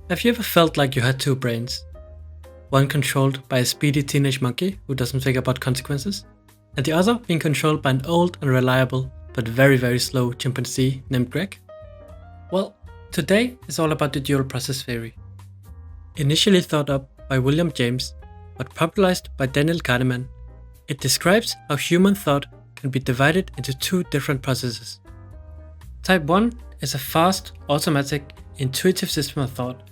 Have you ever felt like you had two brains? One controlled by a speedy teenage monkey who doesn't think about consequences, and the other being controlled by an old and reliable but very slow chimpanzee named Greg? Well, today is all about the dual process theory. Initially thought up by William James, but popularized by Daniel Kahneman, it describes how human thought can be divided into two different processes. Type 1 is a fast, automatic, intuitive system of thought,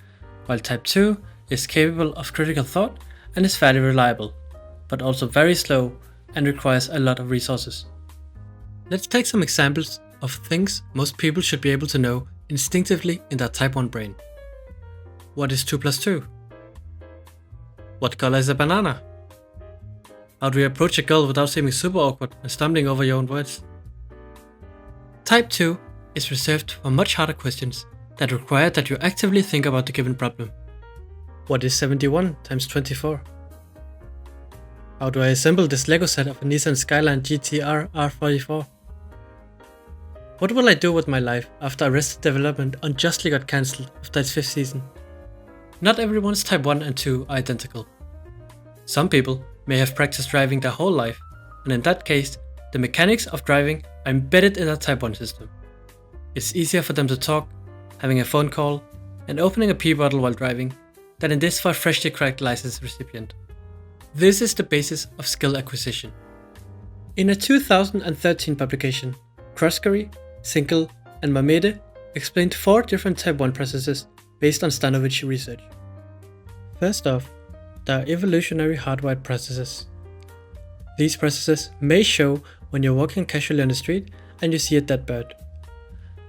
while Type 2 is capable of critical thought and is fairly reliable, but also very slow and requires a lot of resources. Let's take some examples of things most people should be able to know instinctively in their Type 1 brain. What is 2 plus 2? What color is a banana? How do you approach a girl without seeming super awkward and stumbling over your own words? Type 2 is reserved for much harder questions that require that you actively think about the given problem. What is 71 times 24? How do I assemble this Lego set of a Nissan Skyline GT-R R44? What will I do with my life after Arrested Development unjustly got cancelled after its 5th season? Not everyone's Type 1 and 2 are identical. Some people may have practiced driving their whole life, and in that case, the mechanics of driving are embedded in their Type 1 system. It's easier for them to talk, having a phone call, and opening a pee bottle while driving, than it is for a freshly cracked license recipient. This is the basis of skill acquisition. In a 2013 publication, Croskerry, Singhal, and Mamede explained 4 different Type 1 processes based on Stanovich research. First off, there are evolutionary hardwired processes. These processes may show when you're walking casually on the street and you see a dead bird.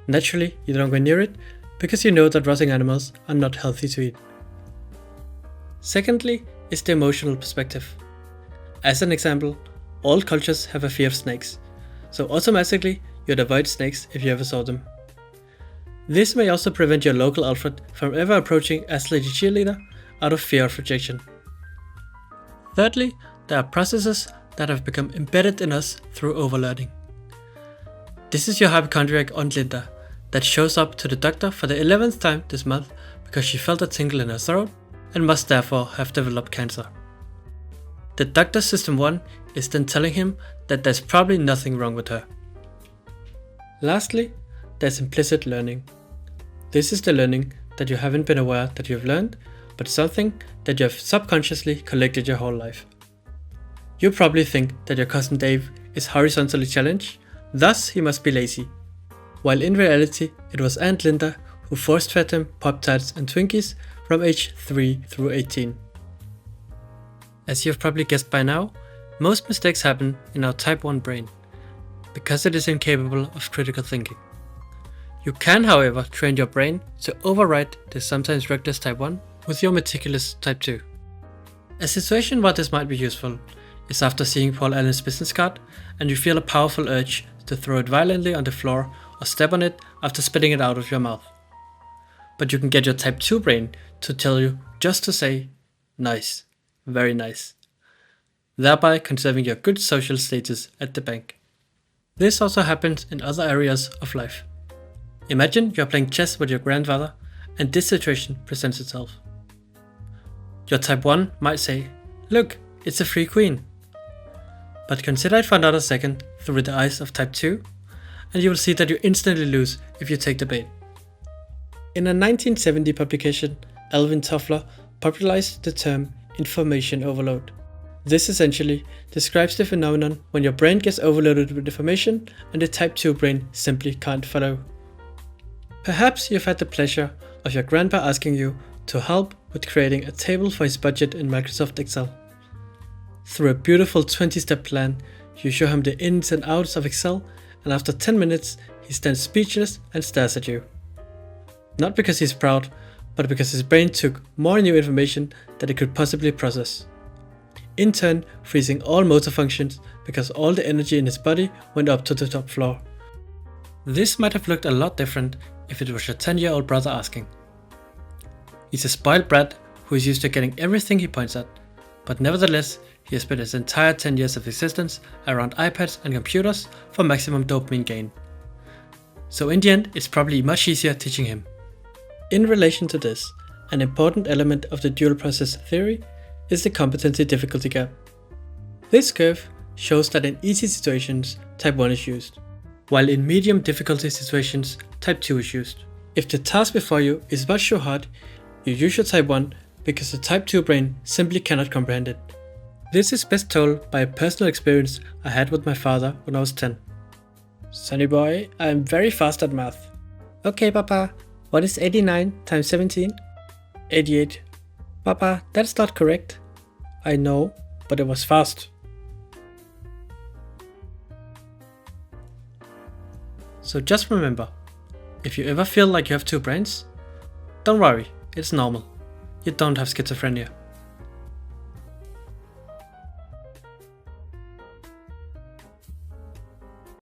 Naturally, you don't go near it because you know that rotting animals are not healthy to eat. Secondly is the emotional perspective. As an example, all cultures have a fear of snakes, so automatically you'd avoid snakes if you ever saw them. This may also prevent your local Alfred from ever approaching as Lady Cheerleader out of fear of rejection. Thirdly, there are processes that have become embedded in us through overlearning. This is your hypochondriac Aunt Linda that shows up to the doctor for the 11th time this month because she felt a tingle in her throat and must therefore have developed cancer. The doctor's System 1 is then telling him that there's probably nothing wrong with her. Lastly, there's implicit learning. This is the learning that you haven't been aware that you've learned, but something that you have subconsciously collected your whole life. You probably think that your cousin Dave is horizontally challenged, thus he must be lazy, while in reality it was Aunt Linda who force-fed him Pop-Tarts and Twinkies from age 3 through 18. As you've probably guessed by now, most mistakes happen in our Type 1 brain, because it is incapable of critical thinking. You can, however, train your brain to override the sometimes reckless Type 1 with your meticulous Type 2. A situation where this might be useful is after seeing Paul Allen's business card and you feel a powerful urge to throw it violently on the floor or step on it after spitting it out of your mouth. But you can get your Type 2 brain to tell you just to say, nice, very nice, thereby conserving your good social status at the bank. This also happens in other areas of life. Imagine you're playing chess with your grandfather and this situation presents itself. Your Type 1 might say, look, it's a free queen. But consider it for another second through the eyes of Type 2, and you will see that you instantly lose if you take the bait. In a 1970 publication, Alvin Toffler popularized the term information overload. This essentially describes the phenomenon when your brain gets overloaded with information and the Type 2 brain simply can't follow. Perhaps you've had the pleasure of your grandpa asking you to help with creating a table for his budget in Microsoft Excel. Through a beautiful 20-step plan, you show him the ins and outs of Excel, and after 10 minutes, he stands speechless and stares at you. Not because he's proud, but because his brain took more new information than it could possibly process. In turn, freezing all motor functions because all the energy in his body went up to the top floor. This might have looked a lot different if it was your 10-year-old brother asking. He's a spoiled brat who is used to getting everything he points at, but nevertheless, he has spent his entire 10 years of existence around iPads and computers for maximum dopamine gain. So in the end, it's probably much easier teaching him. In relation to this, An important element of the dual process theory is the competency difficulty gap. This curve shows that in easy situations, type 1 is used, while in medium difficulty situations, type 2 is used. If the task before you is much too hard, you use your type 1 because the type 2 brain simply cannot comprehend it. This is best told by a personal experience I had with my father when I was 10. Sonny boy, I am very fast at math. Okay, Papa, what is 89 times 17? 88. Papa, that's not correct. I know, but it was fast. So just remember, if you ever feel like you have two brains, don't worry, it's normal. You don't have schizophrenia.